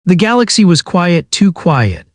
The galaxy was quiet, too quiet.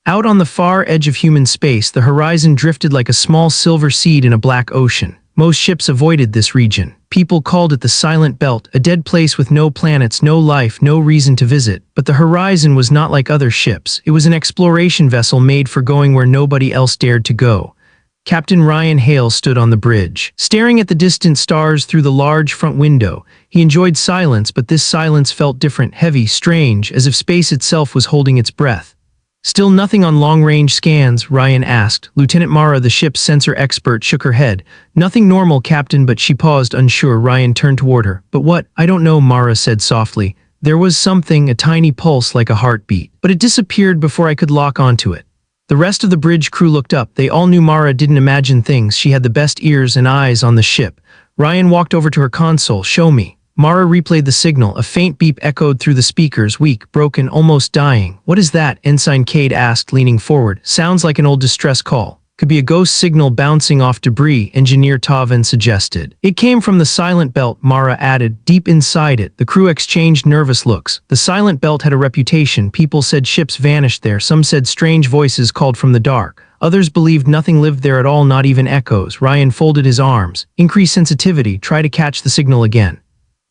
Out on the far edge of human space, the horizon drifted like a small silver seed in a black ocean. Most ships avoided this region. People called it the Silent Belt, a dead place with no planets, no life, no reason to visit. But the horizon was not like other ships. It was an exploration vessel made for going where nobody else dared to go. Captain Ryan Hale stood on the bridge, staring at the distant stars through the large front window. He enjoyed silence, but this silence felt different, heavy, strange, as if space itself was holding its breath. "Still nothing on long-range scans?" Ryan asked. Lieutenant Mara, the ship's sensor expert, shook her head. "Nothing normal, Captain," but she paused, unsure. Ryan turned toward her. "But what?" "I don't know," Mara said softly. "There was something, a tiny pulse like a heartbeat. But it disappeared before I could lock onto it." The rest of the bridge crew looked up. They all knew Mara didn't imagine things. She had the best ears and eyes on the ship. Ryan walked over to her console. "Show me." Mara replayed the signal. A faint beep echoed through the speakers, weak, broken, almost dying. "What is that?" Ensign Cade asked, leaning forward. "Sounds like an old distress call." "Could be a ghost signal bouncing off debris," Engineer Taven suggested. "It came from the Silent Belt," Mara added. "Deep inside it." The crew exchanged nervous looks. The Silent Belt had a reputation. People said ships vanished there. Some said strange voices called from the dark. Others believed nothing lived there at all, not even echoes. Ryan folded his arms. "Increase sensitivity. Try to catch the signal again."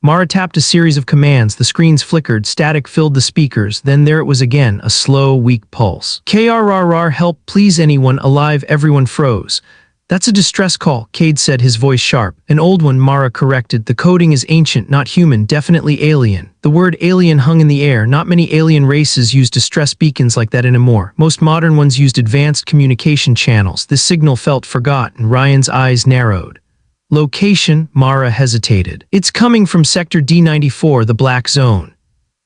Mara tapped a series of commands. The screens flickered, static filled the speakers, then there it was again, a slow, weak pulse. "KRRR, help, please, anyone alive?" Everyone froze. "That's a distress call," Cade said, his voice sharp. "An old one," Mara corrected. "The coding is ancient, not human, definitely alien." The word alien hung in the air. Not many alien races use distress beacons like that anymore. Most modern ones used advanced communication channels. This signal felt forgotten. Ryan's eyes narrowed. "Location?" Mara hesitated. "It's coming from Sector D94, the Black Zone."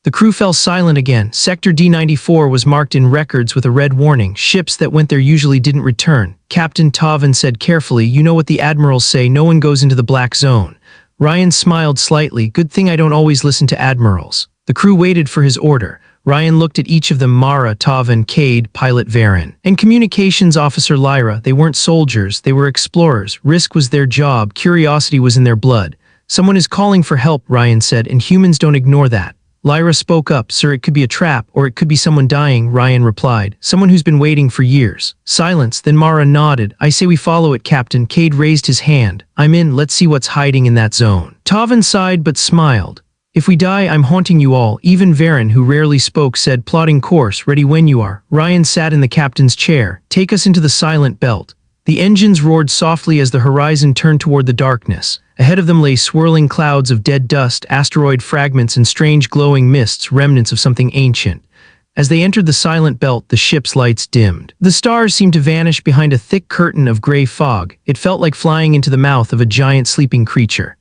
The crew fell silent again. Sector D94 was marked in records with a red warning. Ships that went there usually didn't return. Captain Taven said carefully, "You know what the admirals say, no one goes into the Black Zone." Ryan smiled slightly. "Good thing I don't always listen to admirals." The crew waited for his order. Ryan looked at each of them: Mara, Taven, Cade, Pilot Varen, and Communications Officer Lyra. They weren't soldiers, they were explorers. Risk was their job, curiosity was in their blood. "Someone is calling for help," Ryan said, "and humans don't ignore that." Lyra spoke up. "Sir, it could be a trap, or it could be someone dying," Ryan replied. "Someone who's been waiting for years." Silence, then Mara nodded. "I say we follow it, Captain." Cade raised his hand. "I'm in, let's see what's hiding in that zone." Taven sighed but smiled. "If we die, I'm haunting you all." Even Varen, who rarely spoke, said, "Plotting course, ready when you are." Ryan sat in the captain's chair. "Take us into the Silent Belt." The engines roared softly as the horizon turned toward the darkness. Ahead of them lay swirling clouds of dead dust, asteroid fragments, and strange glowing mists, remnants of something ancient. As they entered the Silent Belt, the ship's lights dimmed. The stars seemed to vanish behind a thick curtain of gray fog. It felt like flying into the mouth of a giant sleeping creature.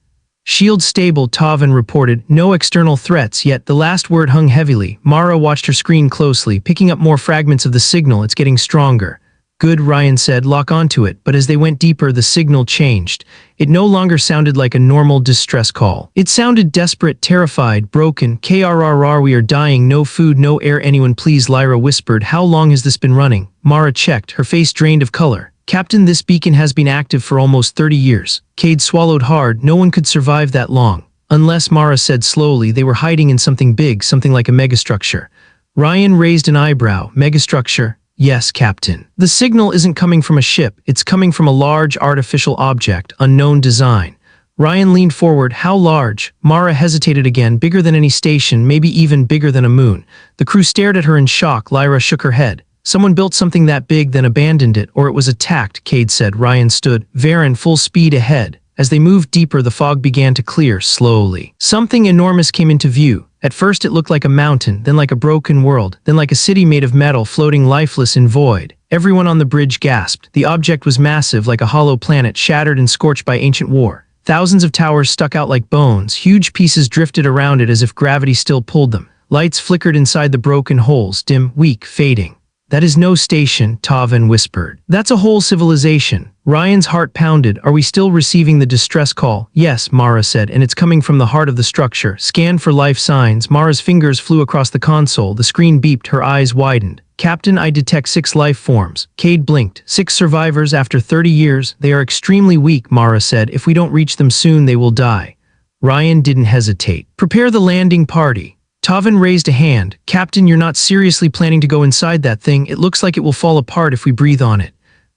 "Shield stable," Taven reported. "No external threats," yet the last word hung heavily. Mara watched her screen closely, picking up more fragments of the signal. "It's getting stronger." "Good," Ryan said. "Lock onto it." But as they went deeper, the signal changed. It no longer sounded like a normal distress call. It sounded desperate, terrified, broken. "KRRR, we are dying. No food, no air. Anyone please," Lyra whispered. "How long has this been running?" Mara checked, her face drained of color. "Captain, this beacon has been active for almost 30 years. Cade swallowed hard. "No one could survive that long. Unless," Mara said slowly, "they were hiding in something big, something like a megastructure." Ryan raised an eyebrow. "Megastructure?" "Yes, Captain. The signal isn't coming from a ship. It's coming from a large artificial object, unknown design." Ryan leaned forward. "How large?" Mara hesitated again. "Bigger than any station, maybe even bigger than a moon." The crew stared at her in shock. Lyra shook her head. "Someone built something that big, then abandoned it, or it was attacked," Cade said. Ryan stood. Varen full speed ahead. As they moved deeper, the fog began to clear, slowly. Something enormous came into view. At first it looked like a mountain, then like a broken world, then like a city made of metal floating lifeless in void. Everyone on the bridge gasped. The object was massive, like a hollow planet, shattered and scorched by ancient war. Thousands of towers stuck out like bones. Huge pieces drifted around it as if gravity still pulled them. Lights flickered inside the broken holes, dim, weak, fading. "That is no station," Taven whispered. "That's a whole civilization." Ryan's heart pounded. "Are we still receiving the distress call?" "Yes," Mara said, "and it's coming from the heart of the structure. Scan for life signs." Mara's fingers flew across the console. The screen beeped. Her eyes widened. "Captain, I detect 6 life forms." Cade blinked. 6 survivors after 30 years. "They are extremely weak," Mara said. "If we don't reach them soon, they will die." Ryan didn't hesitate. "Prepare the landing party." Tavin raised a hand. Captain, you're not seriously planning to go inside that thing. It looks like it will fall apart if we breathe on it.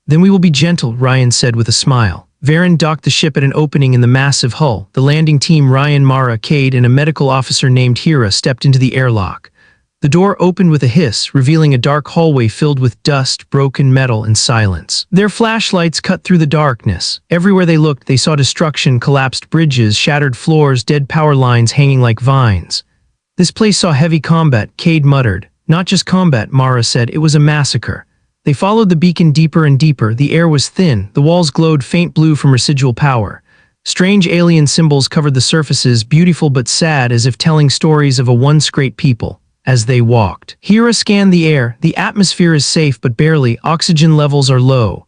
Then we will be gentle, Ryan said with a smile. Varen docked the ship at an opening in the massive hull. The landing team, Ryan, Mara, Cade, and a medical officer named Hera, stepped into the airlock. The door opened with a hiss, revealing a dark hallway filled with dust, broken metal, and silence. Their flashlights cut through the darkness. Everywhere they looked, they saw destruction, collapsed bridges, shattered floors, dead power lines hanging like vines. This place saw heavy combat, Cade muttered. Not just combat, Mara said, it was a massacre. They followed the beacon deeper and deeper. The air was thin, the walls glowed faint blue from residual power. Strange alien symbols covered the surfaces, beautiful but sad, as if telling stories of a once great people. As they walked, Hera scanned the air. The atmosphere is safe, but barely. Oxygen levels are low.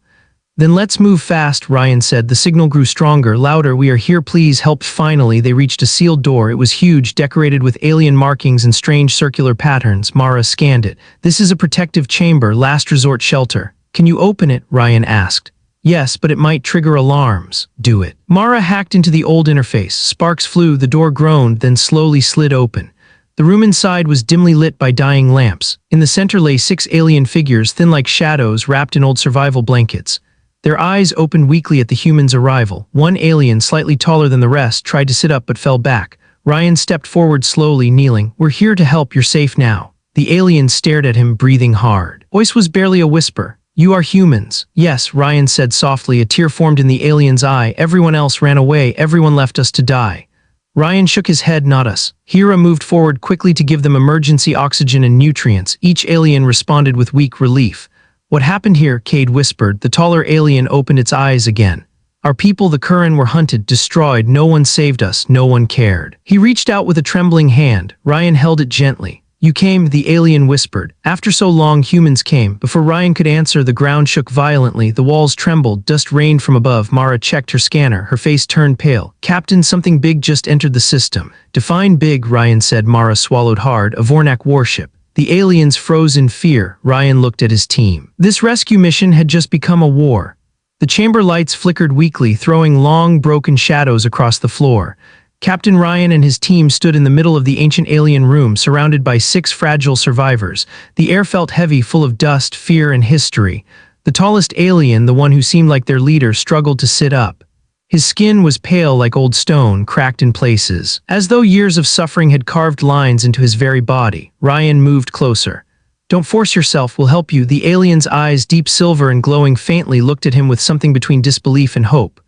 Then let's move fast, Ryan said. The signal grew stronger, louder. We are here, please help. Finally, they reached a sealed door. It was huge, decorated with alien markings and strange circular patterns. Mara scanned it. This is a protective chamber, last resort shelter. Can you open it? Ryan asked. Yes, but it might trigger alarms. Do it. Mara hacked into the old interface. Sparks flew, the door groaned, then slowly slid open. The room inside was dimly lit by dying lamps. In the center lay 6 alien figures, thin like shadows, wrapped in old survival blankets. Their eyes opened weakly at the humans' arrival. One alien, slightly taller than the rest, tried to sit up but fell back. Ryan stepped forward slowly, kneeling. We're here to help, you're safe now. The alien stared at him, breathing hard. Voice was barely a whisper. You are humans. Yes, Ryan said softly. A tear formed in the alien's eye. Everyone else ran away. Everyone left us to die. Ryan shook his head. Not us. Hera moved forward quickly to give them emergency oxygen and nutrients. Each alien responded with weak relief. What happened here? Cade whispered. The taller alien opened its eyes again. Our people, the Curran, were hunted, destroyed. No one saved us. No one cared. He reached out with a trembling hand. Ryan held it gently. You came, the alien whispered. After so long, humans came. Before Ryan could answer, the ground shook violently. The walls trembled. Dust rained from above. Mara checked her scanner. Her face turned pale. Captain, something big just entered the system. Define big, Ryan said. Mara swallowed hard. A Vornak warship. The aliens froze in fear. Ryan looked at his team. This rescue mission had just become a war. The chamber lights flickered weakly, throwing long, broken shadows across the floor. Captain Ryan and his team stood in the middle of the ancient alien room, surrounded by 6 fragile survivors. The air felt heavy, full of dust, fear, and history. The tallest alien, the one who seemed like their leader, struggled to sit up. His skin was pale like old stone, cracked in places, as though years of suffering had carved lines into his very body. Ryan moved closer. Don't force yourself, we'll help you. The alien's eyes, deep silver and glowing faintly, looked at him with something between disbelief and hope.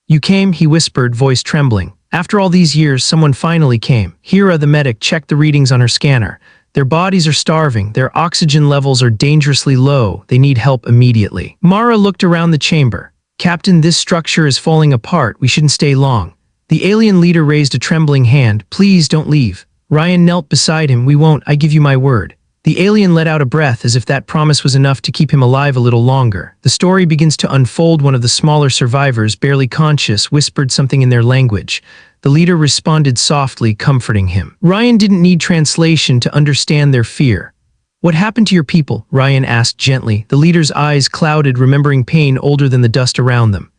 You came, he whispered, voice trembling. After all these years, someone finally came. Hera, the medic, checked the readings on her scanner. Their bodies are starving. Their oxygen levels are dangerously low. They need help immediately. Mara looked around the chamber. Captain, this structure is falling apart. We shouldn't stay long. The alien leader raised a trembling hand. Please don't leave. Ryan knelt beside him. We won't, I give you my word. The alien let out a breath as if that promise was enough to keep him alive a little longer. The story begins to unfold. One of the smaller survivors, barely conscious, whispered something in their language. The leader responded softly, comforting him. Ryan didn't need translation to understand their fear. What happened to your people? Ryan asked gently. The leader's eyes clouded, remembering pain older than the dust around them.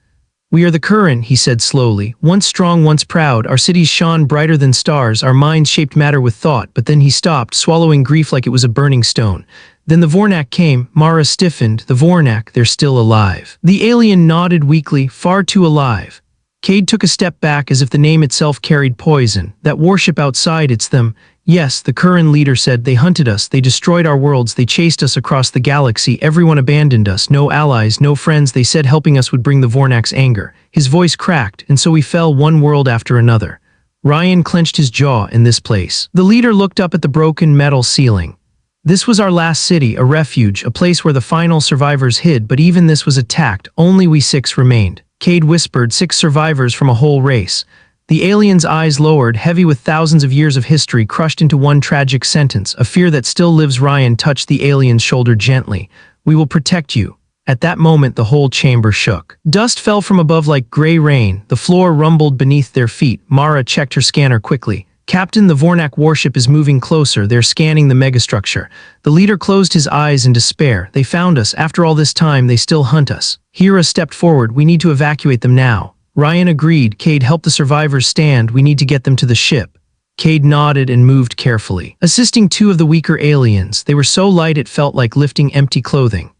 We are the Curran, he said slowly. Once strong, once proud, our cities shone brighter than stars, our minds shaped matter with thought. But then he stopped, swallowing grief like it was a burning stone. Then the Vornak came. Mara stiffened. The Vornak, they're still alive. The alien nodded weakly, far too alive. Cade took a step back as if the name itself carried poison. That warship outside, it's them. Yes, the Curran leader said. They hunted us, they destroyed our worlds, they chased us across the galaxy. Everyone abandoned us, no allies, no friends. They said helping us would bring the Vornak's anger. His voice cracked, and so we fell one world after another. Ryan clenched his jaw in this place. The leader looked up at the broken metal ceiling. This was our last city, a refuge, a place where the final survivors hid, but even this was attacked. Only we 6 remained. Cade whispered, 6 survivors from a whole race. The alien's eyes lowered, heavy with thousands of years of history crushed into one tragic sentence, a fear that still lives. Ryan touched the alien's shoulder gently. We will protect you. At that moment, the whole chamber shook. Dust fell from above like gray rain. The floor rumbled beneath their feet. Mara checked her scanner quickly. Captain, the Vornak warship is moving closer. They're scanning the megastructure. The leader closed his eyes in despair. They found us. After all this time, they still hunt us. Hera stepped forward. We need to evacuate them now. Ryan agreed. Cade, help the survivors stand. We need to get them to the ship. Cade nodded and moved carefully, assisting two of the weaker aliens. They were so light it felt like lifting empty clothing.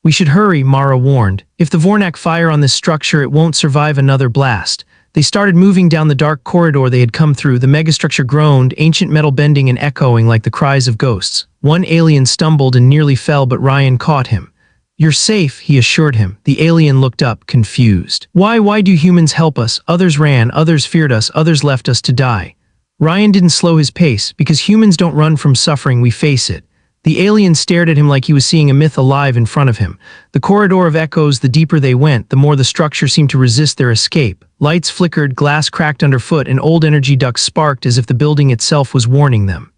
We should hurry, Mara warned. If the Vornak fire on this structure, it won't survive another blast. They started moving down the dark corridor they had come through. The megastructure groaned, ancient metal bending and echoing like the cries of ghosts. One alien stumbled and nearly fell, but Ryan caught him. "You're safe," he assured him. The alien looked up, confused. Why do humans help us? Others ran, others feared us, others left us to die." Ryan didn't slow his pace, because humans don't run from suffering, we face it. The alien stared at him like he was seeing a myth alive in front of him. The corridor of echoes, the deeper they went, the more the structure seemed to resist their escape. Lights flickered, glass cracked underfoot, and old energy ducts sparked as if the building itself was warning them.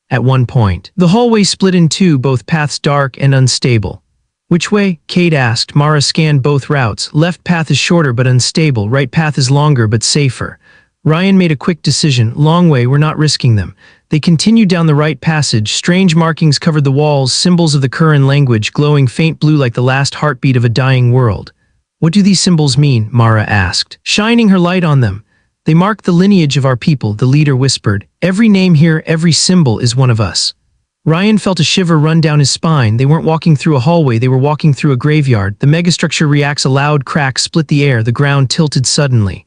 At one point, the hallway split in two, both paths dark and unstable. "Which way?" Cade asked. Mara scanned both routes. "Left path is shorter but unstable, right path is longer but safer." Ryan made a quick decision. "Long way, we're not risking them." They continued down the right passage. Strange markings covered the walls, symbols of the Curran language, glowing faint blue like the last heartbeat of a dying world. "What do these symbols mean?" Mara asked, shining her light on them. "They mark the lineage of our people," the leader whispered. "Every name here, every symbol is one of us." Ryan felt a shiver run down his spine. They weren't walking through a hallway, they were walking through a graveyard. The megastructure reacts. A loud crack split the air. The ground tilted suddenly.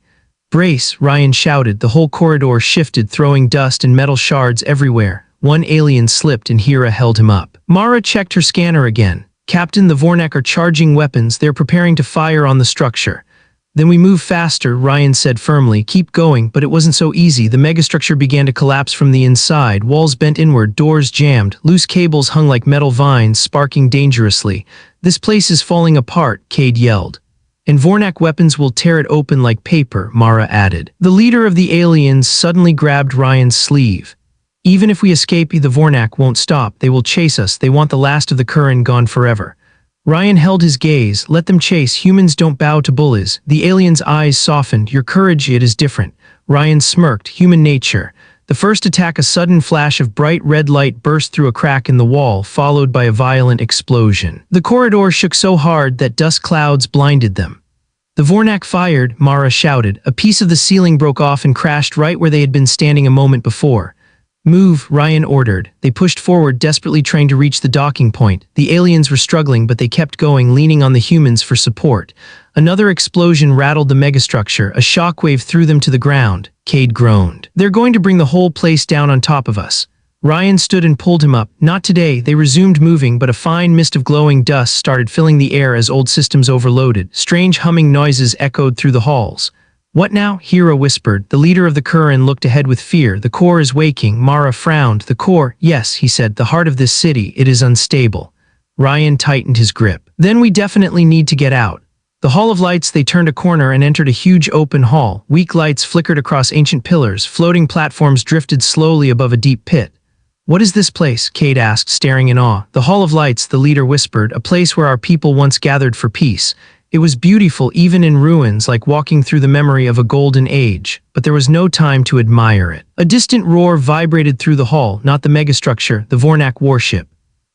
"Brace," Ryan shouted. The whole corridor shifted, throwing dust and metal shards everywhere. One alien slipped and Hera held him up. Mara checked her scanner again. "Captain, the Vornak are charging weapons. They're preparing to fire on the structure." "Then we move faster," Ryan said firmly. "Keep going." But it wasn't so easy. The megastructure began to collapse from the inside. Walls bent inward, doors jammed. Loose cables hung like metal vines, sparking dangerously. "This place is falling apart," Cade yelled. "And Vornak weapons will tear it open like paper," Mara added. The leader of the aliens suddenly grabbed Ryan's sleeve. "Even if we escape, the Vornak won't stop. They will chase us. They want the last of the Curran gone forever." Ryan held his gaze. "Let them chase. Humans don't bow to bullies." The alien's eyes softened. "Your courage, it is different." Ryan smirked. "Human nature." The first attack, a sudden flash of bright red light burst through a crack in the wall, followed by a violent explosion. The corridor shook so hard that dust clouds blinded them. "The Vornak fired," Mara shouted. A piece of the ceiling broke off and crashed right where they had been standing a moment before. "Move," Ryan ordered. They pushed forward, desperately trying to reach the docking point. The aliens were struggling, but they kept going, leaning on the humans for support. Another explosion rattled the megastructure. A shockwave threw them to the ground. Cade groaned. "They're going to bring the whole place down on top of us." Ryan stood and pulled him up. "Not today." They resumed moving, but a fine mist of glowing dust started filling the air as old systems overloaded. Strange humming noises echoed through the halls. "What now?" Hera whispered. The leader of the Curran looked ahead with fear. "The core is waking." Mara frowned. "The core?" "Yes," he said. "The heart of this city. It is unstable." Ryan tightened his grip. "Then we definitely need to get out." The Hall of Lights. They turned a corner and entered a huge open hall. Weak lights flickered across ancient pillars. Floating platforms drifted slowly above a deep pit. "What is this place?" Cade asked, staring in awe. "The Hall of Lights," the leader whispered. "A place where our people once gathered for peace." It was beautiful, even in ruins, like walking through the memory of a golden age. But there was no time to admire it. A distant roar vibrated through the hall, not the megastructure, the Vornak warship.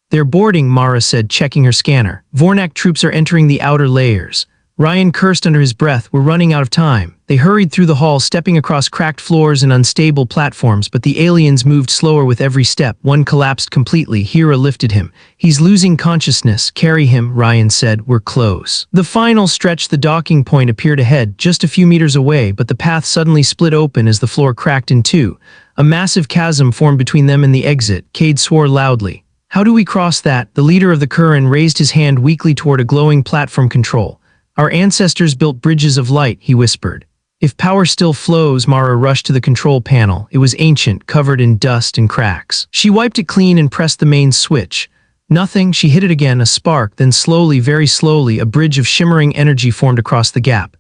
"They're boarding," Mara said, checking her scanner. "Vornak troops are entering the outer layers." Ryan cursed under his breath. "We're running out of time." They hurried through the hall, stepping across cracked floors and unstable platforms, but the aliens moved slower with every step. One collapsed completely. Hera lifted him. "He's losing consciousness." "Carry him," Ryan said. "We're close." The final stretch. The docking point appeared ahead, just a few meters away, but the path suddenly split open as the floor cracked in two. A massive chasm formed between them and the exit. Cade swore loudly. "How do we cross that?" The leader of the Curran raised his hand weakly toward a glowing platform control. "Our ancestors built bridges of light," he whispered. "If power still flows." Mara rushed to the control panel. It was ancient, covered in dust and cracks. She wiped it clean and pressed the main switch. Nothing. She hit it again, a spark, then slowly, very slowly, a bridge of shimmering energy formed across the gap.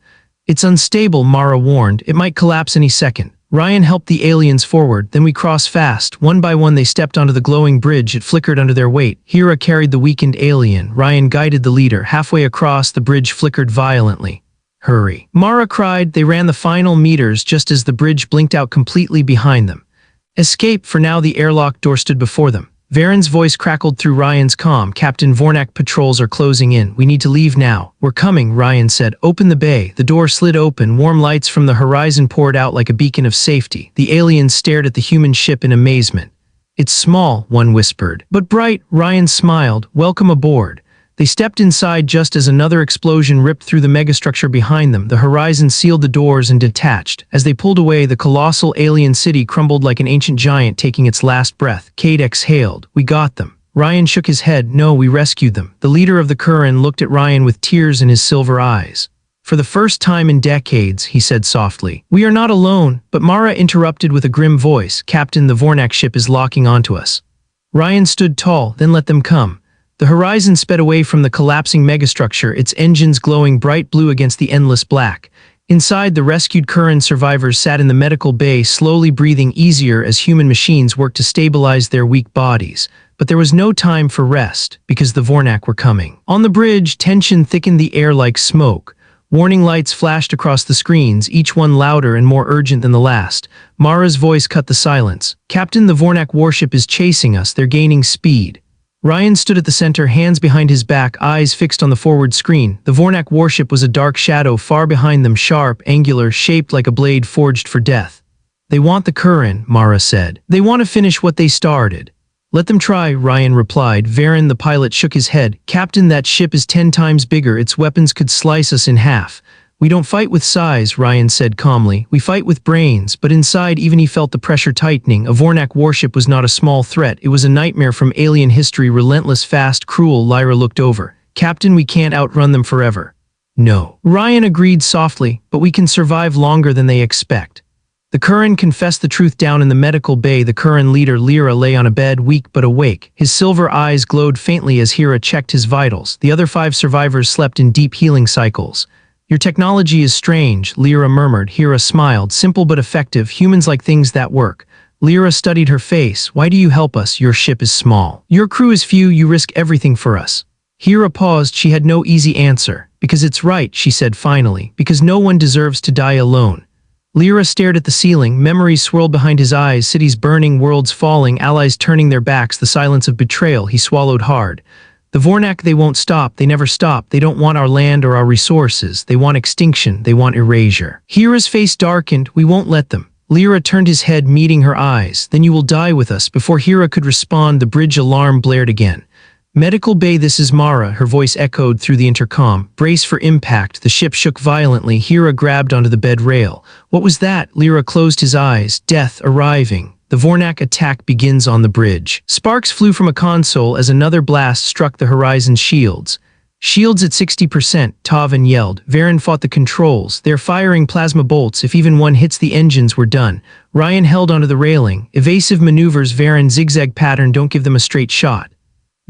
"It's unstable," Mara warned. "It might collapse any second." Ryan helped the aliens forward. "Then we cross fast." One by one they stepped onto the glowing bridge. It flickered under their weight. Hera carried the weakened alien. Ryan guided the leader. Halfway across, the bridge flickered violently. "Hurry," Mara cried. They ran the final meters just as the bridge blinked out completely behind them. "Escape." For now the airlock door stood before them. Varen's voice crackled through Ryan's comm. Captain Vornak, patrols are closing in. We need to leave now. We're coming, Ryan said. Open the bay. The door slid open. Warm lights from the horizon poured out like a beacon of safety. The aliens stared at the human ship in amazement. It's small, one whispered. But bright, Ryan smiled. Welcome aboard. They stepped inside just as another explosion ripped through the megastructure behind them. The horizon sealed the doors and detached. As they pulled away, the colossal alien city crumbled like an ancient giant taking its last breath. Cade exhaled. We got them. Ryan shook his head. No, we rescued them. The leader of the Curran looked at Ryan with tears in his silver eyes. For the first time in decades, he said softly. We are not alone, but Mara interrupted with a grim voice. Captain, the Vornak ship is locking onto us. Ryan stood tall, then let them come. The horizon sped away from the collapsing megastructure, its engines glowing bright blue against the endless black. Inside, the rescued Curran survivors sat in the medical bay, slowly breathing easier as human machines worked to stabilize their weak bodies. But there was no time for rest, because the Vornak were coming. On the bridge, tension thickened the air like smoke. Warning lights flashed across the screens, each one louder and more urgent than the last. Mara's voice cut the silence. Captain, the Vornak warship is chasing us. They're gaining speed. Ryan stood at the center, hands behind his back, eyes fixed on the forward screen. The Vornak warship was a dark shadow far behind them, sharp, angular, shaped like a blade forged for death. They want the Curran, Mara said. They want to finish what they started. Let them try, Ryan replied. Varen, the pilot, shook his head. Captain, that ship is 10 times bigger. Its weapons could slice us in half. We don't fight with size, Ryan said calmly. We fight with brains. But inside, even he felt the pressure tightening. A Vornak warship was not a small threat. It was a nightmare from alien history, relentless, fast, cruel. Lyra looked over. Captain, we can't outrun them forever. No. Ryan agreed softly, but we can survive longer than they expect. The Curran confessed the truth. Down in the medical bay, the Curran leader Lyra lay on a bed, weak but awake. His silver eyes glowed faintly as Hera checked his vitals. The other 5 survivors slept in deep healing cycles. Your technology is strange, Lyra murmured. Hera smiled. Simple but effective. Humans like things that work. Lyra studied her face. Why do you help us? Your ship is small. Your crew is few. You risk everything for us. Hera paused. She had no easy answer. Because it's right, she said finally. Because no one deserves to die alone. Lyra stared at the ceiling. Memories swirled behind his eyes. Cities burning, worlds falling, allies turning their backs. The silence of betrayal. He swallowed hard. The Vornak, they won't stop. They never stop. They don't want our land or our resources. They want extinction. They want erasure. Hera's face darkened. We won't let them. Lyra turned his head, meeting her eyes. Then you will die with us. Before Hera could respond, the bridge alarm blared again. Medical bay, this is Mara. Her voice echoed through the intercom. Brace for impact. The ship shook violently. Hera grabbed onto the bed rail. What was that? Lyra closed his eyes. Death arriving. The Vornak attack begins on the bridge. Sparks flew from a console as another blast struck the horizon's shields. Shields at 60%, Tavan yelled. Varen fought the controls. They're firing plasma bolts. If even one hits the engines, we're done. Ryan held onto the railing. Evasive maneuvers, Varen zigzag pattern, don't give them a straight shot.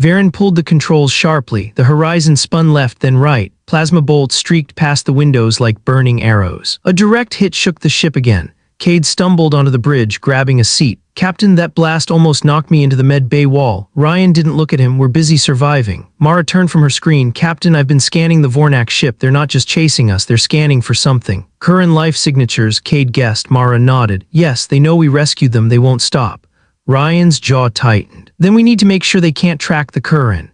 Varen pulled the controls sharply. The horizon spun left, then right. Plasma bolts streaked past the windows like burning arrows. A direct hit shook the ship again. Cade stumbled onto the bridge, grabbing a seat. Captain, that blast almost knocked me into the med bay wall. Ryan didn't look at him. We're busy surviving. Mara turned from her screen. Captain, I've been scanning the Vornak ship. They're not just chasing us. They're scanning for something. Curran life signatures, Cade guessed. Mara nodded. Yes, they know we rescued them. They won't stop. Ryan's jaw tightened. Then we need to make sure they can't track the Curran.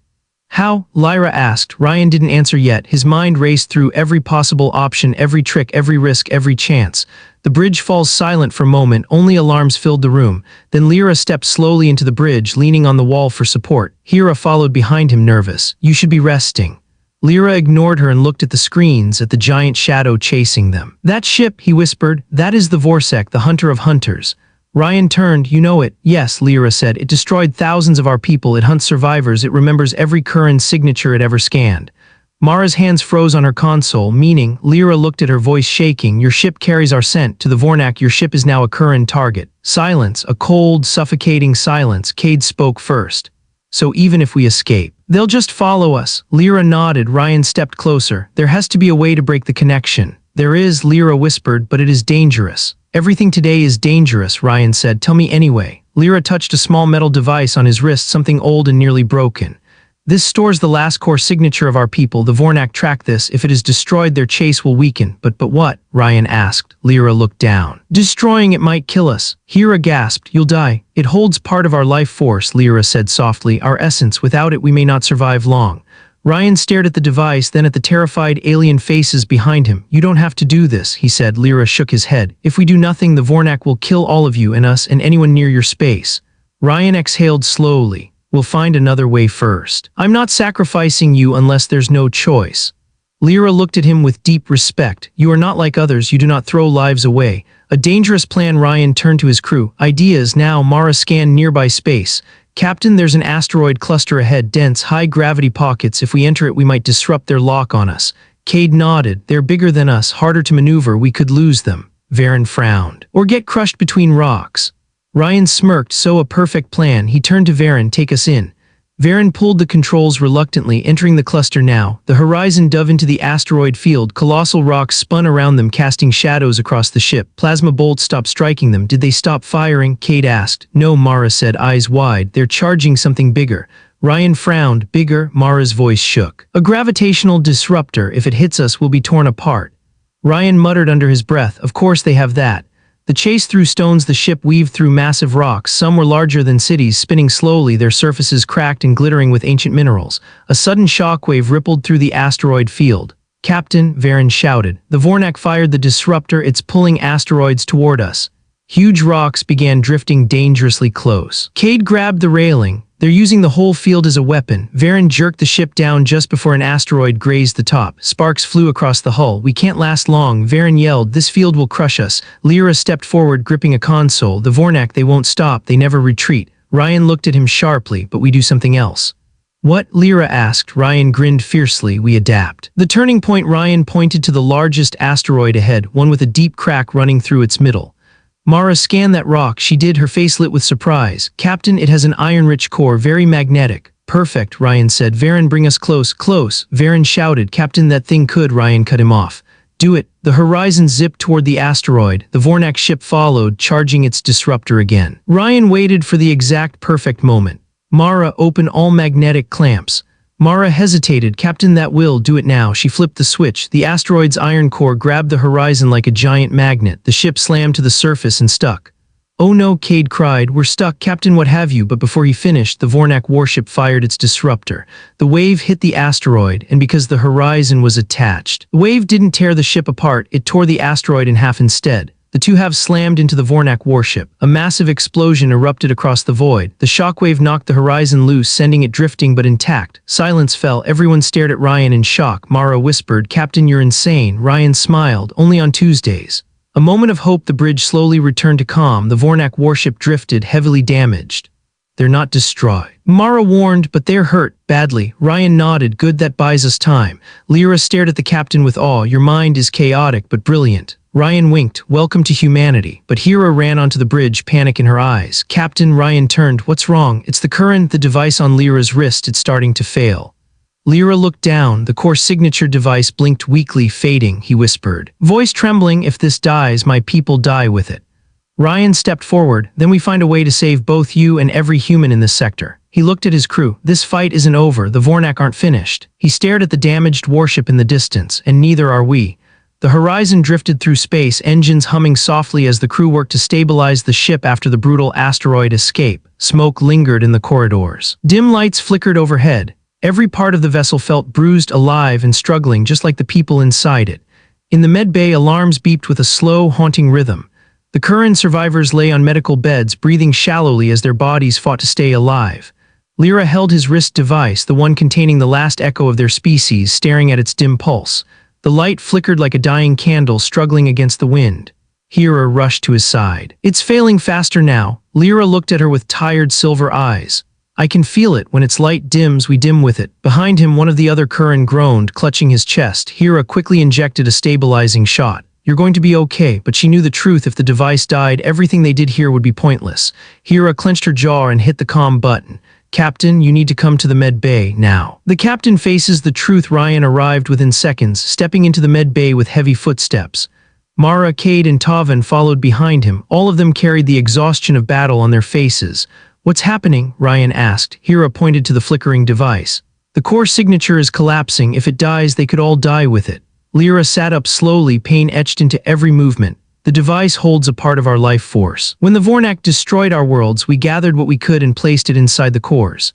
How? Lyra asked. Ryan didn't answer yet. His mind raced through every possible option, every trick, every risk, every chance. The bridge falls silent for a moment. Only alarms filled the room. Then Lyra stepped slowly into the bridge, leaning on the wall for support. Hera followed behind him, nervous. You should be resting. Lyra ignored her and looked at the screens, at the giant shadow chasing them. That ship, he whispered. That is the Vorsek, the hunter of hunters. Ryan turned. You know it. Yes, Lyra said. It destroyed thousands of our people. It hunts survivors. It remembers every Curran signature it ever scanned. Mara's hands froze on her console, meaning, Lyra looked at her, voice shaking. Your ship carries our scent. To the Vornak, your ship is now a Curran target. Silence, a cold, suffocating silence. Cade spoke first. So even if we escape, they'll just follow us. Lyra nodded. Ryan stepped closer. There has to be a way to break the connection. There is, Lyra whispered, but it is dangerous. Everything today is dangerous, Ryan said. Tell me anyway. Lyra touched a small metal device on his wrist, something old and nearly broken. This stores the last core signature of our people. The Vornak track this. If it is destroyed, their chase will weaken. But what? Ryan asked. Lyra looked down. Destroying it might kill us. Hera gasped. You'll die. It holds part of our life force, Lyra said softly. Our essence. Without it, we may not survive long. Ryan stared at the device, then at the terrified alien faces behind him. You don't have to do this, he said. Lyra shook his head. If we do nothing, the Vornak will kill all of you and us and anyone near your space. Ryan exhaled slowly. We'll find another way first. I'm not sacrificing you unless there's no choice. Lyra looked at him with deep respect. You are not like others. You do not throw lives away. A dangerous plan. Ryan turned to his crew. Ideas now. Mara scanned nearby space. Captain, there's an asteroid cluster ahead. Dense, high-gravity pockets. If we enter it, we might disrupt their lock on us. Cade nodded. They're bigger than us, harder to maneuver. We could lose them. Varen frowned. Or get crushed between rocks. Ryan smirked. So a perfect plan. He turned to Varen. Take us in. Varen pulled the controls reluctantly, entering the cluster now. The horizon dove into the asteroid field. Colossal rocks spun around them, casting shadows across the ship. Plasma bolts stopped striking them. Did they stop firing? Cade asked. No, Mara said, eyes wide. They're charging something bigger. Ryan frowned. Bigger? Mara's voice shook. A gravitational disruptor. If it hits us, we'll be torn apart. Ryan muttered under his breath. Of course they have that. The chase through stones. The ship weaved through massive rocks. Some were larger than cities, spinning slowly, their surfaces cracked and glittering with ancient minerals. A sudden shockwave rippled through the asteroid field. Captain, Varen shouted. The Vornak fired the disruptor. It's pulling asteroids toward us. Huge rocks began drifting dangerously close. Cade grabbed the railing. They're using the whole field as a weapon. Varen jerked the ship down just before an asteroid grazed the top. Sparks flew across the hull. We can't last long, Varen yelled. This field will crush us. Lyra stepped forward, gripping a console. The Vornak, they won't stop. They never retreat. Ryan looked at him sharply. But we do something else. What? Lyra asked. Ryan grinned fiercely. We adapt. The turning point. Ryan pointed to the largest asteroid ahead, one with a deep crack running through its middle. Mara scanned that rock. She did, her face lit with surprise. Captain, it has an iron-rich core, very magnetic. Perfect, Ryan said. Varen, bring us close, close. Varen shouted. Captain, that thing could. Ryan cut him off. Do it. The horizon zipped toward the asteroid. The Vornak ship followed, charging its disruptor again. Ryan waited for the exact perfect moment. Mara, open all magnetic clamps. Mara hesitated. Captain, that will do it now. She flipped the switch. The asteroid's iron core grabbed the horizon like a giant magnet. The ship slammed to the surface and stuck. Oh no, Cade cried. We're stuck, Captain, what have you? But before he finished, the Vornak warship fired its disruptor. The wave hit the asteroid, and because the horizon was attached, the wave didn't tear the ship apart, it tore the asteroid in half instead. The two halves slammed into the Vornak warship. A massive explosion erupted across the void. The shockwave knocked the horizon loose, sending it drifting but intact. Silence fell. Everyone stared at Ryan in shock. Mara whispered, Captain, you're insane. Ryan smiled. Only on Tuesdays. A moment of hope. The bridge slowly returned to calm. The Vornak warship drifted, heavily damaged. They're not destroyed. Mara warned, but they're hurt, badly. Ryan nodded. Good, that buys us time. Lyra stared at the captain with awe. Your mind is chaotic, but brilliant. Ryan winked. Welcome to humanity. But Hera ran onto the bridge, panic in her eyes. Captain, Ryan turned. What's wrong? It's the current, the device on Lyra's wrist. It's starting to fail. Lyra looked down. The core signature device blinked weakly, fading, he whispered. Voice trembling, if this dies, my people die with it. Ryan stepped forward. Then we find a way to save both you and every human in this sector. He looked at his crew. This fight isn't over. The Vornak aren't finished. He stared at the damaged warship in the distance, and neither are we. The horizon drifted through space, engines humming softly as the crew worked to stabilize the ship after the brutal asteroid escape. Smoke lingered in the corridors. Dim lights flickered overhead. Every part of the vessel felt bruised, alive, and struggling, just like the people inside it. In the med bay, alarms beeped with a slow, haunting rhythm. The current survivors lay on medical beds, breathing shallowly as their bodies fought to stay alive. Lyra held his wrist device, the one containing the last echo of their species, staring at its dim pulse. The light flickered like a dying candle struggling against the wind. Hera rushed to his side. It's failing faster now. Lyra looked at her with tired silver eyes. I can feel it. When its light dims, we dim with it. Behind him, one of the other Curran groaned, clutching his chest. Hera quickly injected a stabilizing shot. You're going to be okay, but she knew the truth. If the device died, everything they did here would be pointless. Hera clenched her jaw and hit the comm button. Captain, you need to come to the med bay now. The captain faces the truth. Ryan arrived within seconds, stepping into the med bay with heavy footsteps. Mara, Cade, and Tavan followed behind him. All of them carried the exhaustion of battle on their faces. What's happening? Ryan asked. Hera pointed to the flickering device. The core signature is collapsing. If it dies, they could all die with it. Lyra sat up slowly, pain etched into every movement. The device holds a part of our life force. When the Vornak destroyed our worlds, we gathered what we could and placed it inside the cores.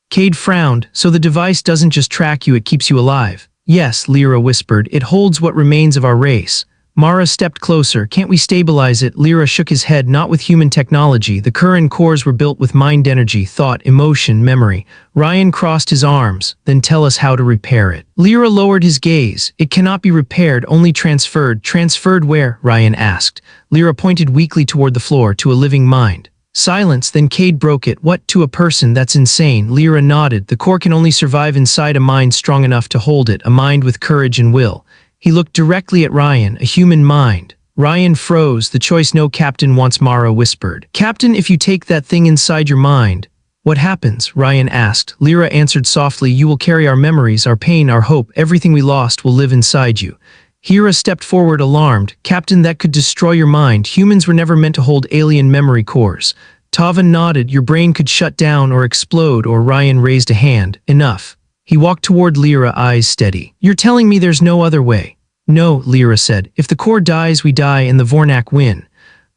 Cade frowned. So the device doesn't just track you, it keeps you alive. Yes, Lyra whispered, it holds what remains of our race. Mara stepped closer. Can't we stabilize it? Lyra shook his head. Not with human technology. The current cores were built with mind energy, thought, emotion, memory. Ryan crossed his arms. Then tell us how to repair it. Lyra lowered his gaze. It cannot be repaired, only transferred. Transferred where? Ryan asked. Lyra pointed weakly toward the floor, to a living mind. Silence, then Cade broke it. What? To a person? That's insane. Lyra nodded. The core can only survive inside a mind strong enough to hold it, a mind with courage and will. He looked directly at Ryan, a human mind. Ryan froze. The choice no captain wants, Mara whispered. Captain, if you take that thing inside your mind, what happens? Ryan asked. Lyra answered softly, you will carry our memories, our pain, our hope. Everything we lost will live inside you. Hera stepped forward, alarmed. Captain, that could destroy your mind. Humans were never meant to hold alien memory cores. Tavan nodded. Your brain could shut down or explode. Or Ryan raised a hand. Enough. He walked toward Lyra, eyes steady. You're telling me there's no other way? No, Lyra said. If the core dies, we die and the Vornak win.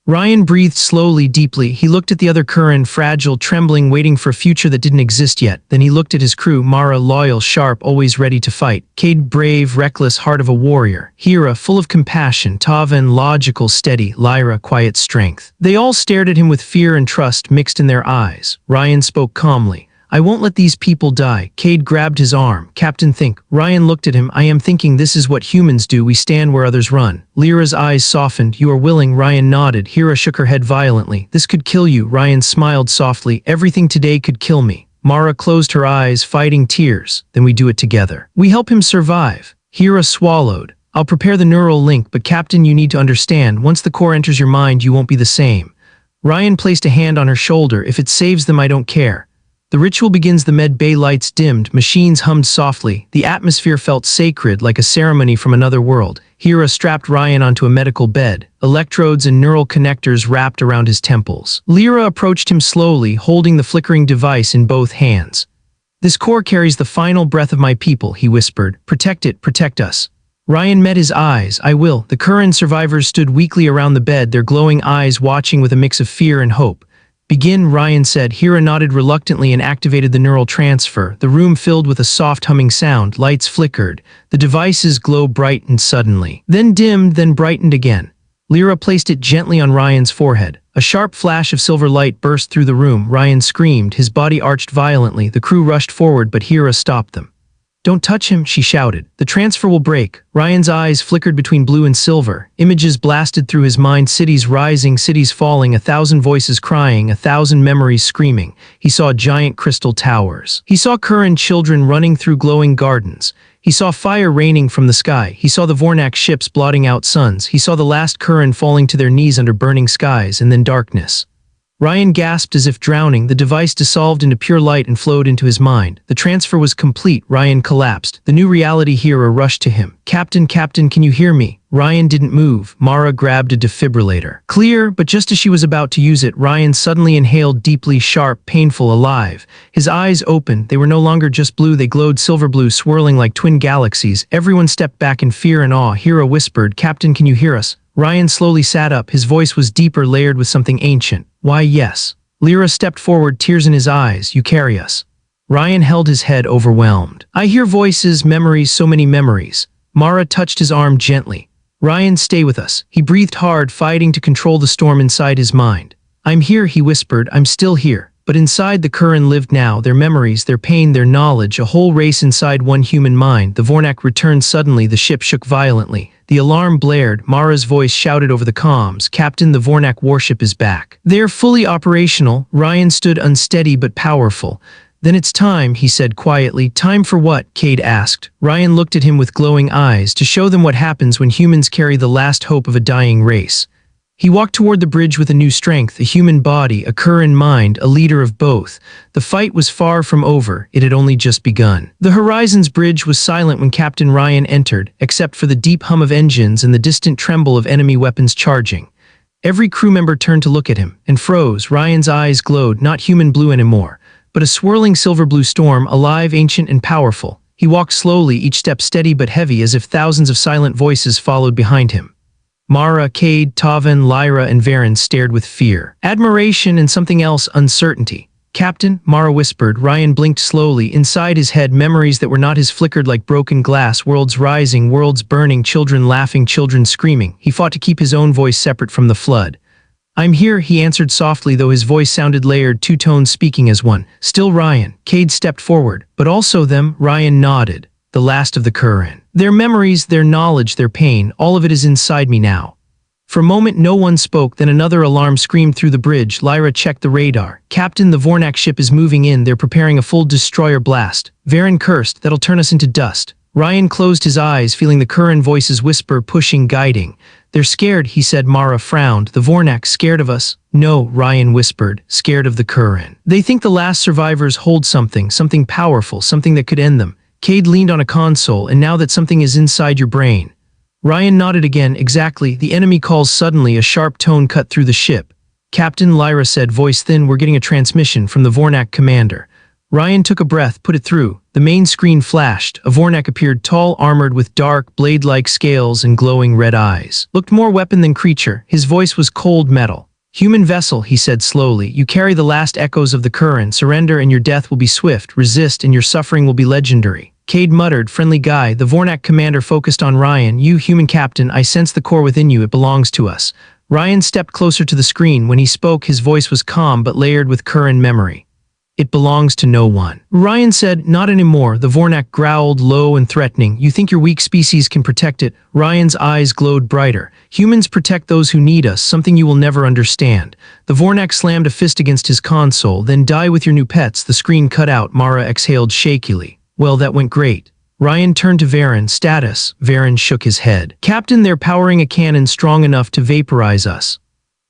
Ryan breathed slowly, deeply. He looked at the other Curran, fragile, trembling, waiting for a future that didn't exist yet. Then he looked at his crew, Mara, loyal, sharp, always ready to fight. Cade, brave, reckless, heart of a warrior. Hera, full of compassion. Tavan, logical, steady. Lyra, quiet strength. They all stared at him with fear and trust mixed in their eyes. Ryan spoke calmly. I won't let these people die. Cade grabbed his arm. Captain, think. Ryan looked at him. I am thinking this is what humans do. We stand where others run. Lyra's eyes softened. You are willing. Ryan nodded. Hera shook her head violently. This could kill you. Ryan smiled softly. Everything today could kill me. Mara closed her eyes, fighting tears. Then we do it together. We help him survive. Hera swallowed. I'll prepare the neural link, but Captain, you need to understand, once the core enters your mind, you won't be the same. Ryan placed a hand on her shoulder. If it saves them, I don't care. The ritual begins. The med bay lights dimmed, machines hummed softly. The atmosphere felt sacred, like a ceremony from another world. Hera strapped Ryan onto a medical bed. Electrodes and neural connectors wrapped around his temples. Lyra approached him slowly, holding the flickering device in both hands. This core carries the final breath of my people, he whispered. Protect it, protect us. Ryan met his eyes. I will. The Curran survivors stood weakly around the bed, their glowing eyes watching with a mix of fear and hope. Begin, Ryan said. Hera nodded reluctantly and activated the neural transfer. The room filled with a soft humming sound. Lights flickered. The device's glow brightened suddenly. Then dimmed, then brightened again. Lyra placed it gently on Ryan's forehead. A sharp flash of silver light burst through the room. Ryan screamed. His body arched violently. The crew rushed forward, but Hera stopped them. Don't touch him, she shouted. The transfer will break. Ryan's eyes flickered between blue and silver. Images blasted through his mind, cities rising, cities falling, 1,000 voices crying, 1,000 memories screaming. He saw giant crystal towers. He saw Curran children running through glowing gardens. He saw fire raining from the sky. He saw the Vornak ships blotting out suns. He saw the last Curran falling to their knees under burning skies, and then darkness. Ryan gasped as if drowning. The device dissolved into pure light and flowed into his mind. The transfer was complete. Ryan collapsed. The new reality Hera rushed to him. Captain, Captain, can you hear me? Ryan didn't move. Mara grabbed a defibrillator. Clear, but just as she was about to use it, Ryan suddenly inhaled deeply, sharp, painful, alive. His eyes opened. They were no longer just blue. They glowed silver blue, swirling like twin galaxies. Everyone stepped back in fear and awe. Hera whispered, Captain, can you hear us? Ryan slowly sat up. His voice was deeper, layered with something ancient. Why, yes. Lyra stepped forward, tears in his eyes. You carry us. Ryan held his head, overwhelmed. I hear voices, memories, so many memories. Mara touched his arm gently. Ryan, stay with us. He breathed hard, fighting to control the storm inside his mind. I'm here, he whispered. I'm still here. But inside the Curran lived now, their memories, their pain, their knowledge, a whole race inside one human mind. The Vornak returned suddenly. The ship shook violently. The alarm blared. Mara's voice shouted over the comms, Captain, the Vornak warship is back. They're fully operational. Ryan stood unsteady but powerful. Then it's time, he said quietly. Time for what? Cade asked. Ryan looked at him with glowing eyes. To show them what happens when humans carry the last hope of a dying race. He walked toward the bridge with a new strength, a human body, a Curran mind, a leader of both. The fight was far from over. It had only just begun. The Horizon's bridge was silent when Captain Ryan entered, except for the deep hum of engines and the distant tremble of enemy weapons charging. Every crew member turned to look at him, and froze. Ryan's eyes glowed, not human blue anymore, but a swirling silver-blue storm, alive, ancient, and powerful. He walked slowly, each step steady but heavy, as if thousands of silent voices followed behind him. Mara, Cade, Tavan, Lyra, and Varen stared with fear, admiration, and something else, uncertainty. "Captain," Mara whispered. Ryan blinked slowly. Inside his head, memories that were not his flickered like broken glass, worlds rising, worlds burning, children laughing, children screaming. He fought to keep his own voice separate from the flood. "I'm here," he answered softly, though his voice sounded layered, two tones speaking as one. "Still Ryan." Cade stepped forward. "But also them." Ryan nodded. "The last of the Curran. Their memories, their knowledge, their pain, all of it is inside me now." For a moment no one spoke, then another alarm screamed through the bridge. Lyra checked the radar. "Captain, the Vornak ship is moving in. They're preparing a full destroyer blast." Varen cursed. "That'll turn us into dust." Ryan closed his eyes, feeling the Curran voices whisper, pushing, guiding. "They're scared," he said. Mara frowned. "The Vornak scared of us?" "No," Ryan whispered. "Scared of the Curran. They think the last survivors hold something powerful, something that could end them." Cade leaned on a console. "And now that something is inside your brain." Ryan nodded again. "Exactly. The enemy calls." Suddenly, a sharp tone cut through the ship. "Captain," Lyra said, voice thin, "we're getting a transmission from the Vornak commander." Ryan took a breath, put it through. The main screen flashed. A Vornak appeared, tall, armored with dark, blade-like scales and glowing red eyes. Looked more weapon than creature. His voice was cold metal. "Human vessel," he said slowly. "You carry the last echoes of the Curran. Surrender and your death will be swift. Resist and your suffering will be legendary." Cade muttered, "Friendly guy." The Vornak commander focused on Ryan. "You, human captain, I sense the core within you. It belongs to us." Ryan stepped closer to the screen. When he spoke, his voice was calm but layered with Curran memory. "It belongs to no one." Ryan said, "Not anymore." The Vornak growled, low and threatening. "You think your weak species can protect it?" Ryan's eyes glowed brighter. "Humans protect those who need us, something you will never understand." The Vornak slammed a fist against his console. "Then die with your new pets." The screen cut out. Mara exhaled shakily. "Well, that went great." Ryan turned to Varen. "Status?" Varen shook his head. "Captain, they're powering a cannon strong enough to vaporize us."